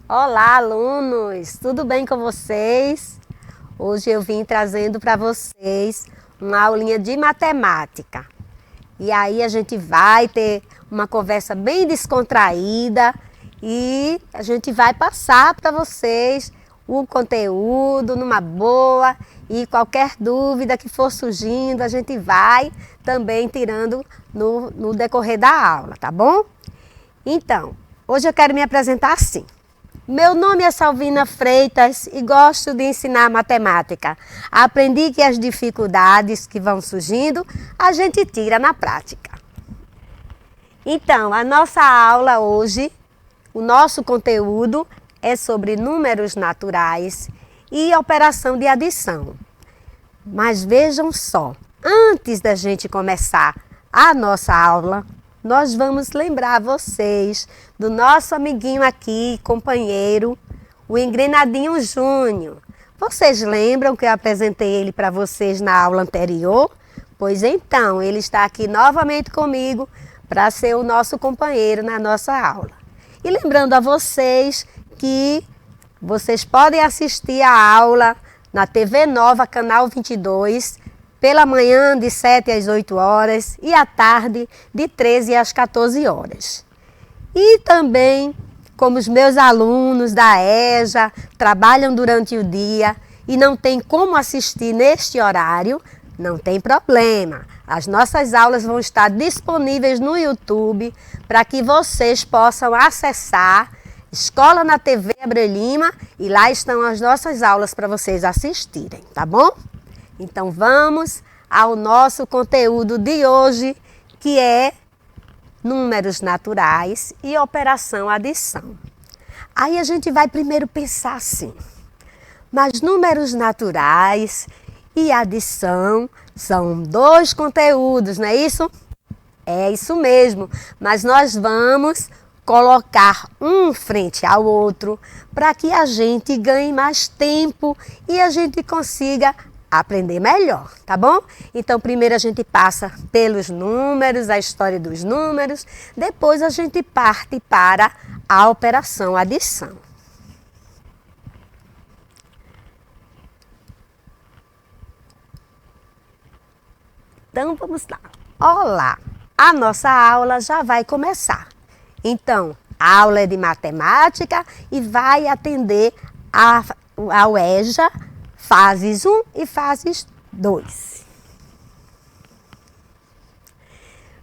Olá, alunos! Tudo bem com vocês? Hoje eu vim trazendo para vocês uma aulinha de matemática. E aí a gente vai ter uma conversa bem descontraída e a gente vai passar para vocês o conteúdo numa boa, e qualquer dúvida que for surgindo a gente vai também tirando no decorrer da aula, tá bom? Então, hoje eu quero me apresentar assim. Meu nome é Salvina Freitas e gosto de ensinar matemática. Aprendi que as dificuldades que vão surgindo, a gente tira na prática. Então, a nossa aula hoje, o nosso conteúdo é sobre números naturais e operação de adição. Mas vejam só, antes da gente começar a nossa aula, nós vamos lembrar vocês do nosso amiguinho aqui, companheiro, o Engrenadinho Júnior. Vocês lembram que eu apresentei ele para vocês na aula anterior? Pois então, ele está aqui novamente comigo para ser o nosso companheiro na nossa aula. E lembrando a vocês que vocês podem assistir a aula na TV Nova, canal 22, pela manhã de 7 às 8 horas e à tarde de 13 às 14 horas. E também, como os meus alunos da EJA trabalham durante o dia e não tem como assistir neste horário, não tem problema. As nossas aulas vão estar disponíveis no YouTube para que vocês possam acessar Escola na TV Abreu Lima, e lá estão as nossas aulas para vocês assistirem, tá bom? Então vamos ao nosso conteúdo de hoje, que é números naturais e operação adição. Aí a gente vai primeiro pensar assim, mas números naturais e adição são dois conteúdos, não é isso? É isso mesmo, mas nós vamos colocar um frente ao outro para que a gente ganhe mais tempo e a gente consiga aprender melhor, tá bom? Então primeiro a gente passa pelos números, a história dos números, depois a gente parte para a operação adição. Então vamos lá. Olá! A nossa aula já vai começar. Então, a aula é de matemática e vai atender ao EJA, fases 1 e fases 2.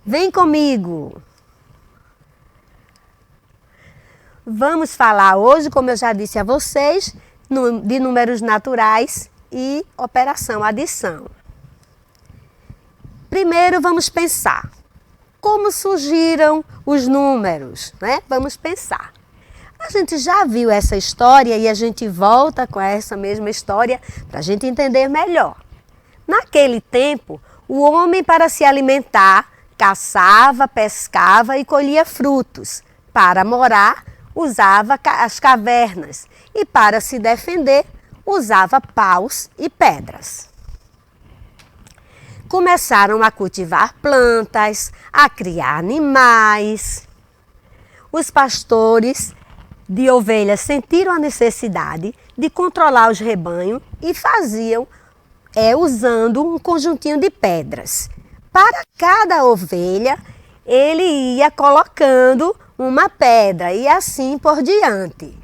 Vem comigo! Vamos falar hoje, como eu já disse a vocês, de números naturais e operação adição. Primeiro vamos pensar. Como surgiram os números, né? Vamos pensar. A gente já viu essa história e a gente volta com essa mesma história para a gente entender melhor. Naquele tempo, o homem, para se alimentar, caçava, pescava e colhia frutos. Para morar, usava as cavernas e, para se defender, usava paus e pedras. Começaram a cultivar plantas, a criar animais. Os pastores de ovelhas sentiram a necessidade de controlar os rebanhos e faziam usando um conjuntinho de pedras. Para cada ovelha, ele ia colocando uma pedra e assim por diante.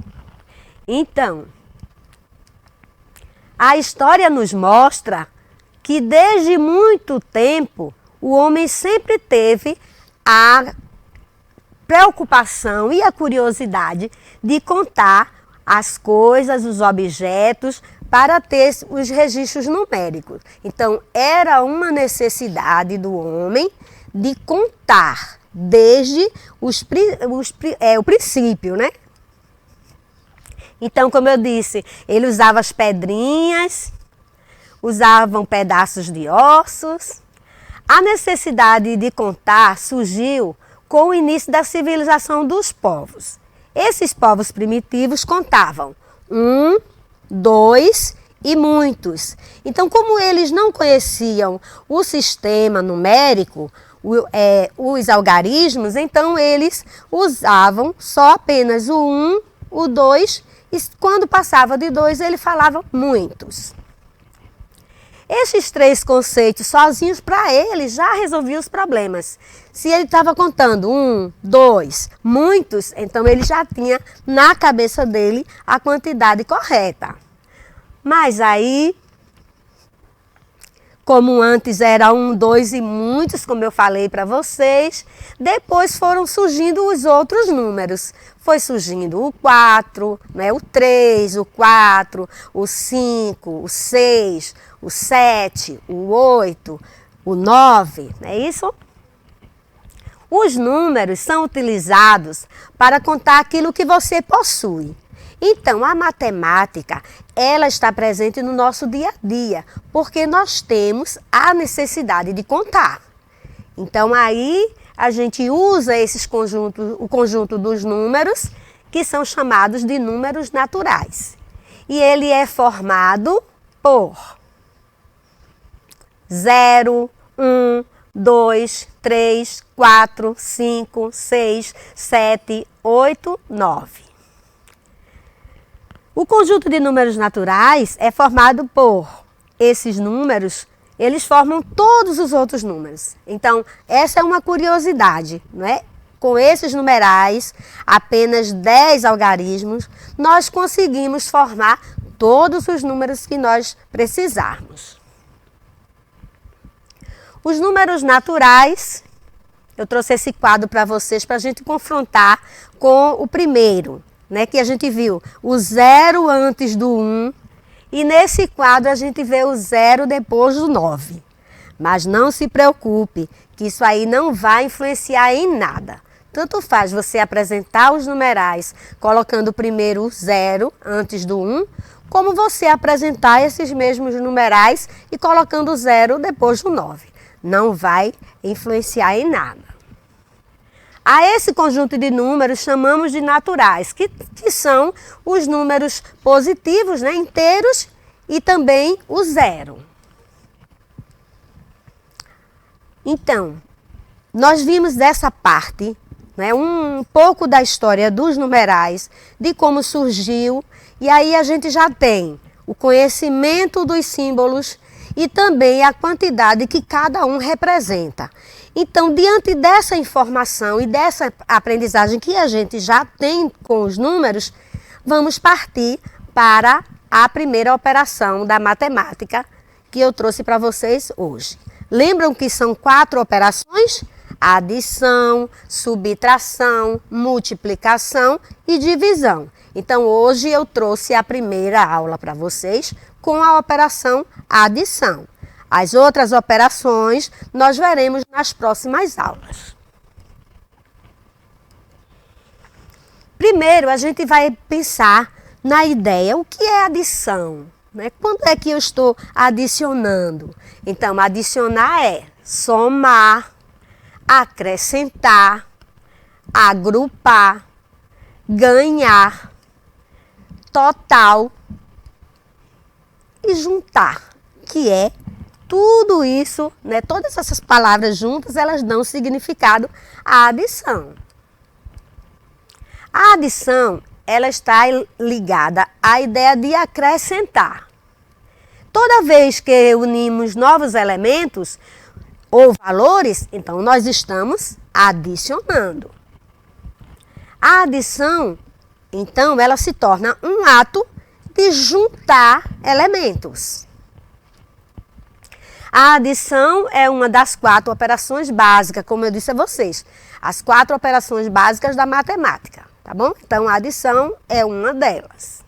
Então, a história nos mostra que desde muito tempo o homem sempre teve a preocupação e a curiosidade de contar as coisas, os objetos, para ter os registros numéricos. Então, era uma necessidade do homem de contar desde o princípio, né? Então, como eu disse, ele usava as pedrinhas, usavam pedaços de ossos. A necessidade de contar surgiu com o início da civilização dos povos. Esses povos primitivos contavam 1, 2 e muitos. Então, como eles não conheciam o sistema numérico, os algarismos, então eles usavam só apenas o 1 o 2, e quando passava de 2, ele falava muitos. Esses 3 conceitos sozinhos, para ele, já resolviam os problemas. Se ele estava contando 1, 2, muitos, então ele já tinha na cabeça dele a quantidade correta. Mas aí, como antes era 1, 2 e muitos, como eu falei para vocês, depois foram surgindo os outros números. Foi surgindo o 4, né, o 3, o 4, o 5, o 6, o 7, o 8, o 9, não é isso? Os números são utilizados para contar aquilo que você possui. Então, a matemática, ela está presente no nosso dia a dia, porque nós temos a necessidade de contar. Então, aí a gente usa o conjunto dos números, que são chamados de números naturais. E ele é formado por 0, 1, 2, 3, 4, 5, 6, 7, 8, 9. O conjunto de números naturais é formado por esses números, eles formam todos os outros números. Então, essa é uma curiosidade, não é? Com esses numerais, apenas 10 algarismos, nós conseguimos formar todos os números que nós precisarmos. Os números naturais, eu trouxe esse quadro para vocês para a gente confrontar com o primeiro, né, que a gente viu o 0 antes do 1 e nesse quadro a gente vê o 0 depois do 9. Mas não se preocupe, que isso aí não vai influenciar em nada. Tanto faz você apresentar os numerais colocando primeiro o 0 antes do 1, como você apresentar esses mesmos numerais e colocando o 0 depois do 9. Não vai influenciar em nada. A esse conjunto de números chamamos de naturais, que são os números positivos, né, inteiros, e também o 0. Então, nós vimos dessa parte, né, um pouco da história dos numerais, de como surgiu, e aí a gente já tem o conhecimento dos símbolos e também a quantidade que cada um representa. Então, diante dessa informação e dessa aprendizagem que a gente já tem com os números, vamos partir para a primeira operação da matemática que eu trouxe para vocês hoje. Lembram que são 4 operações? Adição, subtração, multiplicação e divisão. Então, hoje eu trouxe a primeira aula para vocês com a operação adição. As outras operações nós veremos nas próximas aulas. Primeiro, a gente vai pensar na ideia, o que é adição? Né? Quando é que eu estou adicionando? Então, adicionar é somar, acrescentar, agrupar, ganhar, total e juntar, que é tudo isso, né? Todas essas palavras juntas, elas dão significado à adição. A adição, ela está ligada à ideia de acrescentar. Toda vez que unimos novos elementos ou valores, então nós estamos adicionando. A adição, então, ela se torna um ato de juntar elementos. A adição é uma das 4 operações básicas, como eu disse a vocês. As 4 operações básicas da matemática, tá bom? Então, a adição é uma delas.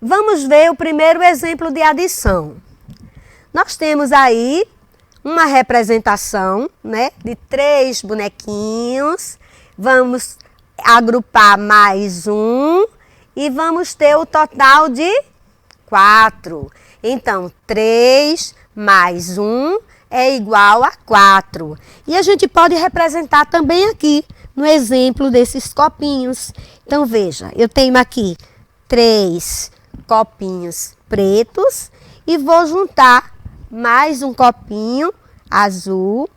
Vamos ver o primeiro exemplo de adição. Nós temos aí uma representação, né, de 3 bonequinhos. Vamos agrupar mais um e vamos ter o total de 4. Então, 3 mais 1 é igual a 4. E a gente pode representar também aqui, no exemplo desses copinhos. Então, veja, eu tenho aqui 3 copinhos pretos e vou juntar mais um copinho azul.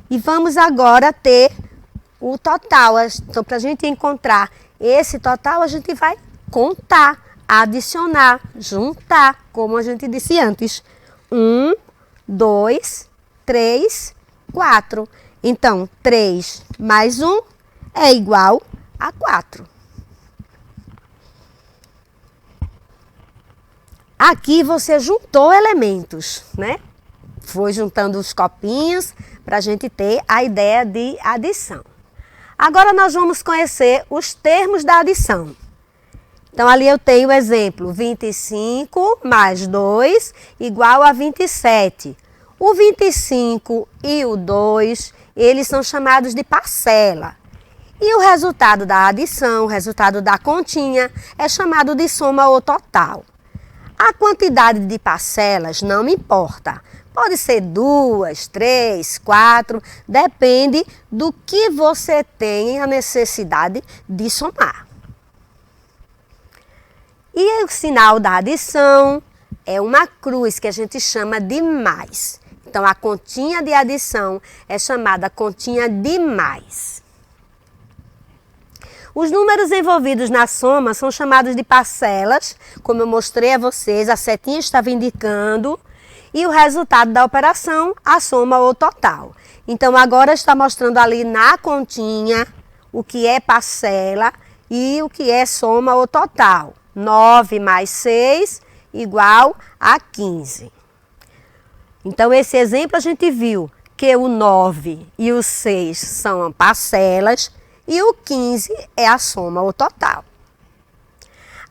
E vamos agora ter o total. Então, para a gente encontrar Esse total a gente vai contar, adicionar, juntar, como a gente disse antes. 1, 2, 3, 4. Então, 3 mais 1 é igual a 4. Aqui você juntou elementos, né? Foi juntando os copinhos para a gente ter a ideia de adição. Agora nós vamos conhecer os termos da adição. Então ali eu tenho o exemplo, 25 mais 2 igual a 27. O 25 e o 2, eles são chamados de parcela. E o resultado da adição, o resultado da continha, é chamado de soma ou total. A quantidade de parcelas não me importa. Pode ser 2, 3, 4, depende do que você tem a necessidade de somar. E o sinal da adição é uma cruz que a gente chama de mais. Então, a continha de adição é chamada continha de mais. Os números envolvidos na soma são chamados de parcelas, como eu mostrei a vocês, a setinha estava indicando, e o resultado da operação, a soma ou total. Então, agora está mostrando ali na continha o que é parcela e o que é soma ou total. 9 mais 6 igual a 15. Então, esse exemplo a gente viu que o 9 e o 6 são parcelas e o 15 é a soma ou total.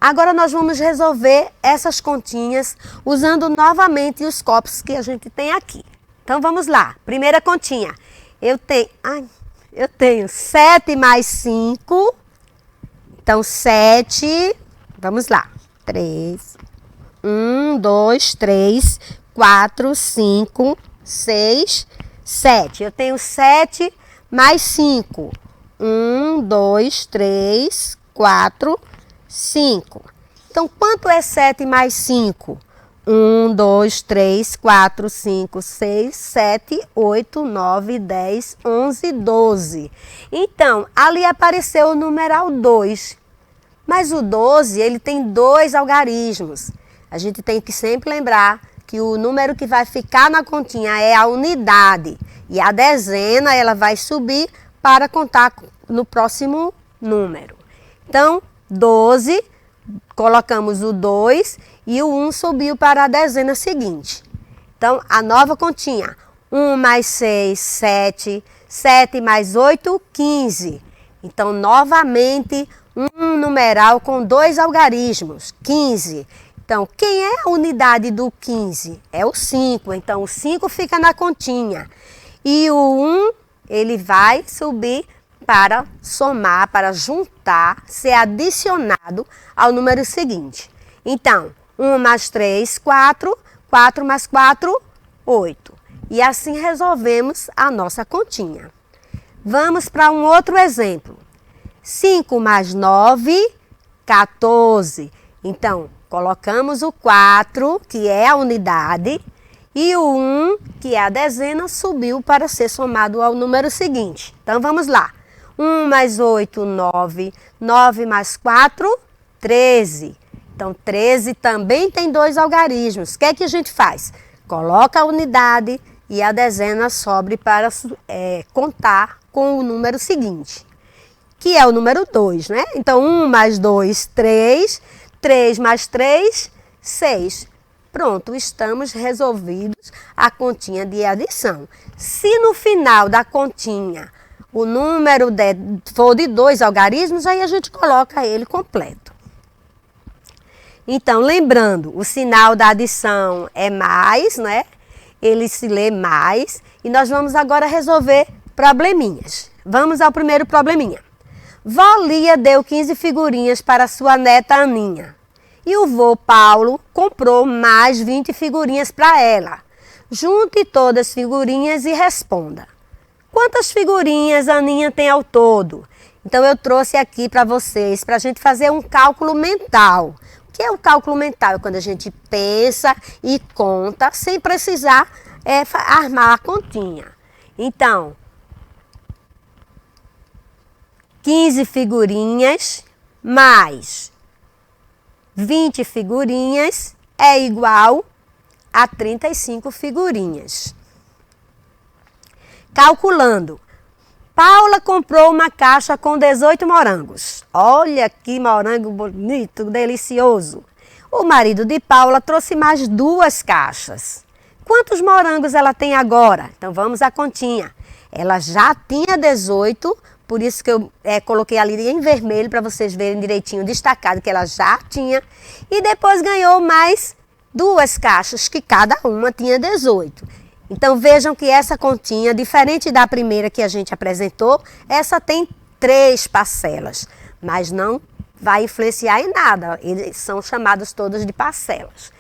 Agora nós vamos resolver essas continhas usando novamente os copos que a gente tem aqui. Então vamos lá. Primeira continha. Eu tenho 7 mais 5. Então 7, vamos lá. 3, 1, 2, 3, 4, 5, 6, 7. Eu tenho 7 mais 5. 1, 2, 3, 4, 5. Então, quanto é 7 mais 5? 1, 2, 3, 4, 5, 6, 7, 8, 9, 10, 11, 12. Então, ali apareceu o numeral 2. Mas o 12, ele tem 2 algarismos. A gente tem que sempre lembrar que o número que vai ficar na continha é a unidade. E a dezena, ela vai subir para contar no próximo número. Então, 12, colocamos o 2 e o 1 subiu para a dezena seguinte. Então, a nova continha, 1 mais 6, 7, 7 mais 8, 15. Então, novamente, um numeral com 2 algarismos, 15. Então, quem é a unidade do 15? É o 5. Então, o 5 fica na continha. E o 1, ele vai subir para somar, para juntar, ser adicionado ao número seguinte. Então, 1 mais 3, 4, 4 mais 4, 8. E assim resolvemos a nossa continha. Vamos para um outro exemplo. 5 mais 9, 14. Então, colocamos o 4, que é a unidade, e o 1, que é a dezena, subiu para ser somado ao número seguinte. Então, vamos lá. 1 mais 8, 9. 9 mais 4, 13. Então, 13 também tem 2 algarismos. O que é que a gente faz? Coloca a unidade e a dezena sobe para contar com o número seguinte, que é o número 2, né? Então, 1 mais 2, 3. 3 mais 3, 6. Pronto, estamos resolvidos a continha de adição. Se no final da continha o número for de 2 algarismos, aí a gente coloca ele completo. Então, lembrando, o sinal da adição é mais, né? Ele se lê mais. E nós vamos agora resolver probleminhas. Vamos ao primeiro probleminha. Vó Lia deu 15 figurinhas para sua neta Aninha. E o vô Paulo comprou mais 20 figurinhas para ela. Junte todas as figurinhas e responda. Quantas figurinhas a Aninha tem ao todo? Então, eu trouxe aqui para vocês, para a gente fazer um cálculo mental. O que é o cálculo mental? É quando a gente pensa e conta sem precisar armar a continha. Então, 15 figurinhas mais 20 figurinhas é igual a 35 figurinhas. Calculando, Paula comprou uma caixa com 18 morangos. Olha que morango bonito, delicioso. O marido de Paula trouxe mais 2 caixas. Quantos morangos ela tem agora? Então vamos à continha. Ela já tinha 18, por isso que eu coloquei ali em vermelho para vocês verem direitinho destacado que ela já tinha. E depois ganhou mais 2 caixas, que cada uma tinha 18. Então vejam que essa continha, diferente da primeira que a gente apresentou, essa tem 3 parcelas, mas não vai influenciar em nada, eles são chamados todos de parcelas.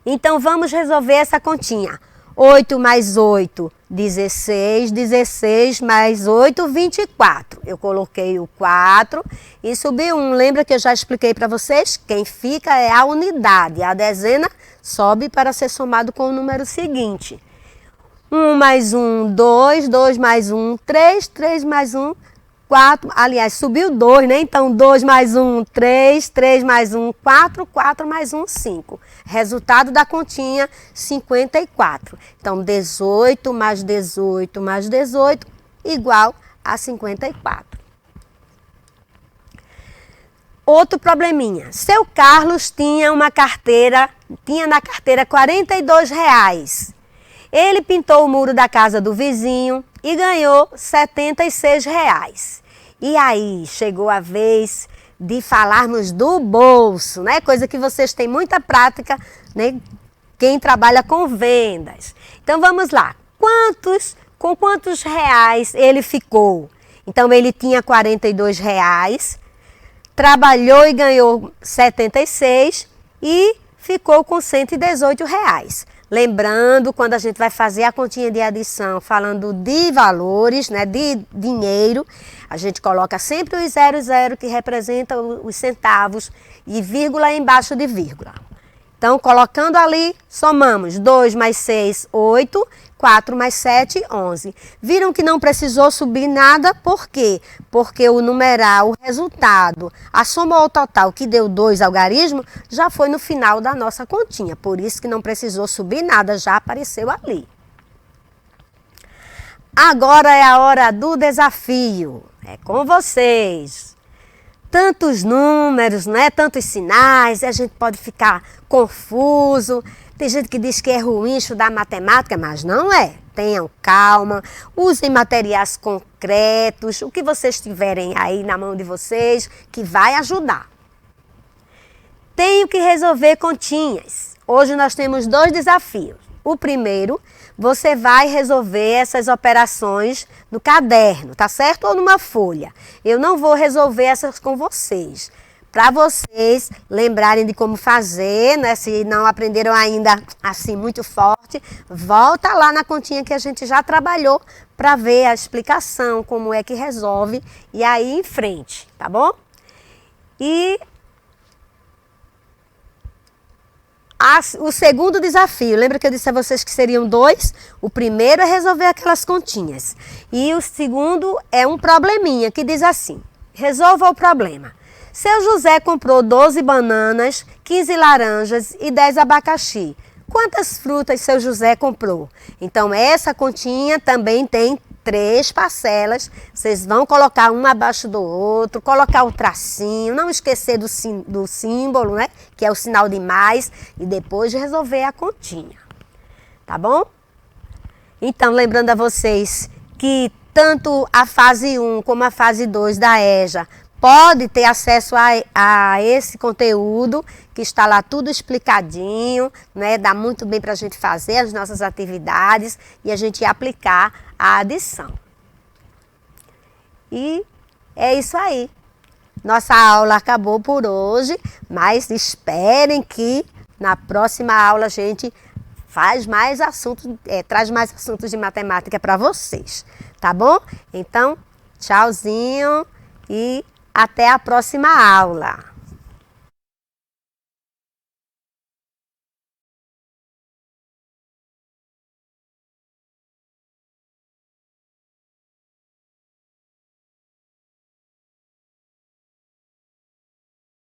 Então vamos resolver essa continha. 8 mais 8, 16, 16 mais 8, 24. Eu coloquei o 4 e subi 1. Lembra que eu já expliquei para vocês? Quem fica é a unidade, a dezena sobe para ser somado com o número seguinte. 1 mais 1, 2, 2 mais 1, 3, 3 mais 1, 4, aliás, subiu 2, né? Então, 2 mais 1, 3, 3 mais 1, 4, 4 mais 1, 5. Resultado da continha, 54. Então, 18 mais 18 mais 18, igual a 54. Outro probleminha. Seu Carlos tinha na carteira R$ 42. Ele pintou o muro da casa do vizinho e ganhou R$ 76. E aí chegou a vez de falarmos do bolso, né? Coisa que vocês têm muita prática, né? Quem trabalha com vendas. Então vamos lá. Com quantos reais ele ficou? Então ele tinha R$ 42, trabalhou e ganhou 76 e ficou com R$ 118. Lembrando, quando a gente vai fazer a continha de adição falando de valores, né, de dinheiro, a gente coloca sempre os 00 que representa os centavos e vírgula embaixo de vírgula. Então, colocando ali, somamos 2 mais 6, 8, 4 mais 7, 11. Viram que não precisou subir nada, por quê? Porque o numeral, o resultado, a soma ao total que deu 2 algarismo, já foi no final da nossa continha. Por isso que não precisou subir nada, já apareceu ali. Agora é a hora do desafio. É com vocês. Tantos números, né? Tantos sinais, a gente pode ficar confuso. Tem gente que diz que é ruim estudar matemática, mas não é. Tenham calma, usem materiais concretos, o que vocês tiverem aí na mão de vocês, que vai ajudar. Tenho que resolver continhas. Hoje nós temos 2 desafios. O primeiro, você vai resolver essas operações no caderno, tá certo? Ou numa folha. Eu não vou resolver essas com vocês. Para vocês lembrarem de como fazer, né? Se não aprenderam ainda assim muito forte, volta lá na continha que a gente já trabalhou para ver a explicação, como é que resolve e aí em frente, tá bom? E o segundo desafio, lembra que eu disse a vocês que seriam 2? O primeiro é resolver aquelas continhas. E o segundo é um probleminha que diz assim, resolva o problema. Seu José comprou 12 bananas, 15 laranjas e 10 abacaxi. Quantas frutas seu José comprou? Então essa continha também tem 3 parcelas, vocês vão colocar um abaixo do outro, colocar o tracinho, não esquecer do símbolo, né? Que é o sinal de mais, e depois resolver a continha, tá bom? Então, lembrando a vocês que tanto a fase 1 como a fase 2 da EJA pode ter acesso a esse conteúdo que está lá tudo explicadinho, né? Dá muito bem para a gente fazer as nossas atividades e a gente aplicar a adição. E é isso aí. Nossa aula acabou por hoje, mas esperem que na próxima aula a gente traz mais assuntos de matemática para vocês, tá bom? Então, tchauzinho e até a próxima aula.